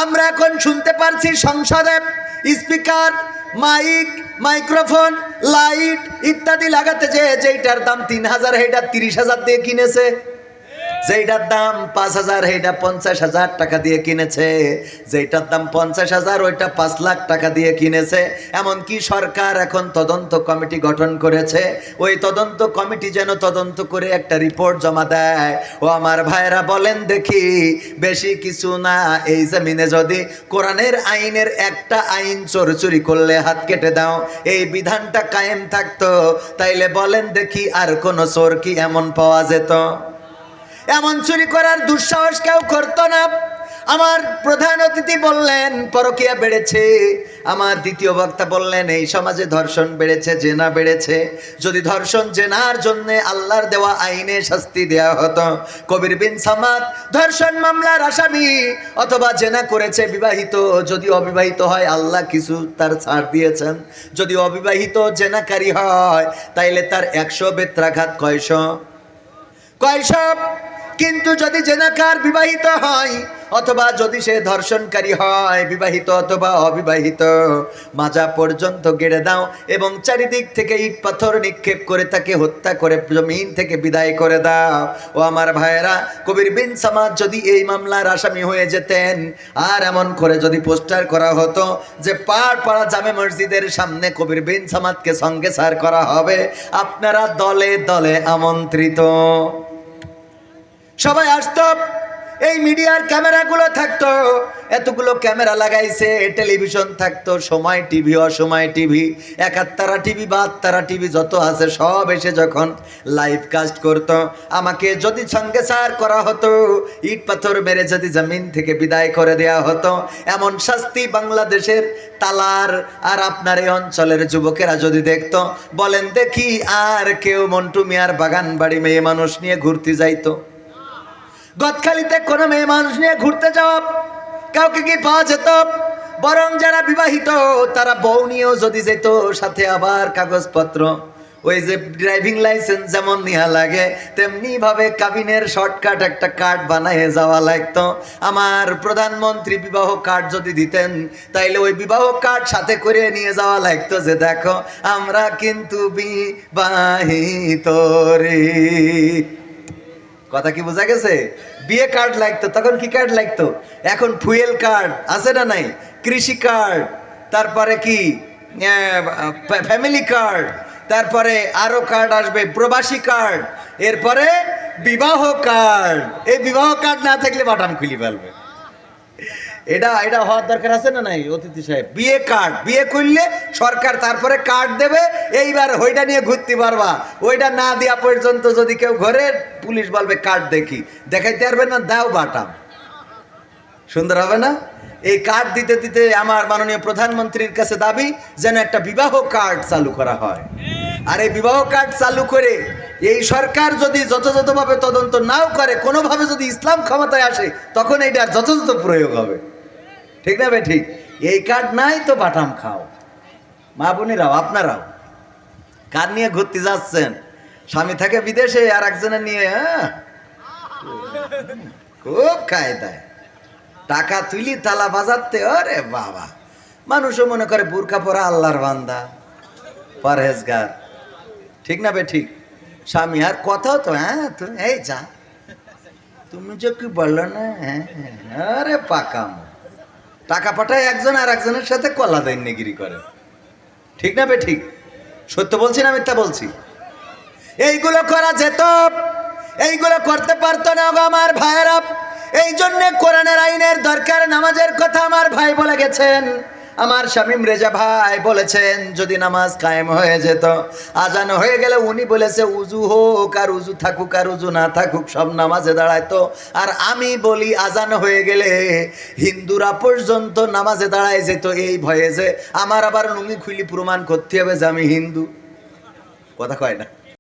আমরা এখন শুনতে পারছি সংসদে স্পিকার, মাইক, মাইক্রোফোন, লাইট ইত্যাদি লাগাতে যেইটার দাম ৩,০০০ সেইটা ৩০,০০০ দিয়ে কিনেছে, যেইটার দাম ৫,০০০ সেইটা ৫০,০০০ টাকা দিয়ে কিনেছে, যেইটার দাম ৫০,০০০ ওইটা ৫ লাখ টাকা দিয়ে কিনেছে। এমনকি সরকার এখন তদন্ত কমিটি গঠন করেছে, ওই তদন্ত কমিটি যেন তদন্ত করে একটা রিপোর্ট জমা দেয়। ও আমার ভাইরা বলেন দেখি, বেশি কিছু না, এই জমিনে যদি কোরআনের আইনের একটা আইন চোরি করলে হাত কেটে দাও, এই বিধানটা কায়েম থাকতো, তাইলে বলেন দেখি আর কোন চোর কি এমন পাওয়া যেত? এমন চুরি করার দুঃসাহস কেউ করতো না। আমার প্রধান অতিথি বললেন পরকীয়া বেড়েছে, আমার দ্বিতীয় বক্তা বললেন এই সমাজে ধর্ষণ বেড়েছে, জেনা বেড়েছে। যদি ধর্ষণ জেনার জন্য আল্লাহর দেওয়া আইনে শাস্তি দেওয়া হতো, কবির বিন সামাদ ধর্ষণ মামলার আসামি, অথবা জেনা করেছে বিবাহিত, যদি অবিবাহিত হয় আল্লাহ কিছু তার ছাড় দিয়েছেন। যদি অবিবাহিত জেনাকারী হয় তাইলে তার ১০০ বেত্রাঘাত, কয়শ। কিন্তু যদি জেনাকার বিবাহিত হয়, অথবা যদি সে ধর্ষণকারী হয় বিবাহিত অথবা অবিবাহিত, মাজা পর্যন্ত গেড়ে দাও এবং চারিদিক থেকে ইট পাথর নিক্ষেপ করে তাকে হত্যা করে জমিন থেকে বিদায় করে দাও। ও আমার ভাইয়েরা, কবির বিন সামাদ যদি এই মামলার আসামি হয়ে যেতেন, আর এমন করে যদি পোস্টার করা হতো যে পাড়া জামে মসজিদের সামনে কবির বিন সামাদকে সঙ্গে সার করা হবে, আপনারা দলে দলে আমন্ত্রিত, সবাই আসতো, এই মিডিয়ার ক্যামেরাগুলো থাকতো, এতগুলো ক্যামেরা লাগাইছে, টেলিভিশন থাকতো, সময় টিভি, অসময় টিভি, ৭১ টিভি, ৭২ টিভি যত আছে সব এসে যখন লাইভ কাস্ট করতো, আমাকে যদি সঙ্গে সার করা হতো, ইট পাথর মেরে যদি জমিন থেকে বিদায় করে দেয়া হতো, এমন শাস্তি বাংলাদেশের তালার আর আপনার এই অঞ্চলের যুবকেরা যদি দেখতো, বলেন দেখি আর কেউ মন্টু মিয়ার বাগান বাড়ি মেয়ে মানুষ নিয়ে ঘুরতে যাইতো? গদখালিতে কোনো মেয়ে মানুষ নিয়ে ঘুরতে যাওয়া কাউকে কি পাওয়া যেত? বরং যারা বিবাহিত তারা বউ নিয়েও যদি যেত, সাথে আবার কাগজপত্র, ওই যে ড্রাইভিং লাইসেন্স যেমন নেওয়া লাগে তেমনি ভাবে কাবিনের শর্টকাট একটা কার্ড বানায় যাওয়া লাগতো। আমার প্রধানমন্ত্রী বিবাহ কার্ড যদি দিতেন, তাইলে ওই বিবাহ কার্ড সাথে করে নিয়ে যাওয়া লাগতো, যে দেখো আমরা কিন্তু বিবাহিত রে। কথা কি বোঝা গেছে? বিয়ে কার্ড লাগতো, তখন কি কার্ড লাগতো? এখন ফুয়েল কার্ড আছে না নাই, কৃষি কার্ড, তারপরে কি ফ্যামিলি কার্ড, তারপরে আরো কার্ড আসবে প্রবাসী কার্ড, এরপরে বিবাহ কার্ড। এই বিবাহ কার্ড না থাকলে বাটাম খুলি ফেলবে। এটা হওয়ার দরকার আছে না নাই অতিথি সাহেব? বিয়ে কার্ড, বিয়ে করলে সরকার তারপরে কার্ড দেবে, এইবার ওইটা নিয়ে ঘুরতে পারবা। ওইটা না দেওয়া পর্যন্ত যদি কেউ ঘরে, পুলিশ বলবে কার্ড দেখি, দেখাইতে পারবে না, দাও বাটাম। সুন্দর হবে না? এই কার্ড দিতে দিতে আমার মাননীয় প্রধানমন্ত্রীর কাছে দাবি যেন একটা বিবাহ কার্ড চালু করা হয়। আর এই বিবাহ কার্ড চালু করে এই সরকার যদি যথাযথভাবে তদন্ত নাও করে, কোনোভাবে যদি ইসলাম ক্ষমতায় আসে, তখন এইটার যথাযথ প্রয়োগ হবে। ঠিক না বে ঠিক? এই কার্ড নাই তো বাটাম খাও। মা বোনেরাও, আপনারাও কার নিয়ে ঘুরতে যাচ্ছেন? স্বামী থাকে বিদেশে আর একজনের নিয়ে খুব খায় দেয়, টাকা তুলি তালা বাজাতে, ওরে বাবা। মানুষও মনে করে বুরকা পরা আল্লাহর বান্দা, পরহেজগার। ঠিক না বে ঠিক? স্বামী আর কথাও তো, হ্যাঁ তুমি এই যা, তুমি যে কি বললো না, হ্যাঁ আরে পাকাম, টাকা পাঠায় একজন আর একজনের সাথে কলা দৈন্যগিরি করে। ঠিক না বে ঠিক? সত্য বলছি না মিথ্যা বলছি? এইগুলো করা যেত, এইগুলো করতে পারতো না গো আমার ভাইয়েরা। এই জন্য কোরআনের আইনের দরকার। নামাজের কথা আমার ভাই বলে গেছেন, আমার শামীম রেজা ভাই বলেছেন, যদি নামাজ কায়েম হয়ে যেত, আজান হয়ে গেলে উনি বলেছে উজু হোক আর উজু থাকুক আর উজু না থাকুক সব নামাজে দাঁড়াইতো। আর আমি বলি আজান হয়ে গেলে হিন্দুরা পর্যন্ত নামাজে দাঁড়ায় যেত, এই ভয়ে যে আমার আবার লুঙ্গি খুলি প্রমাণ করতে হবে যে আমি হিন্দু। কথা কয় না?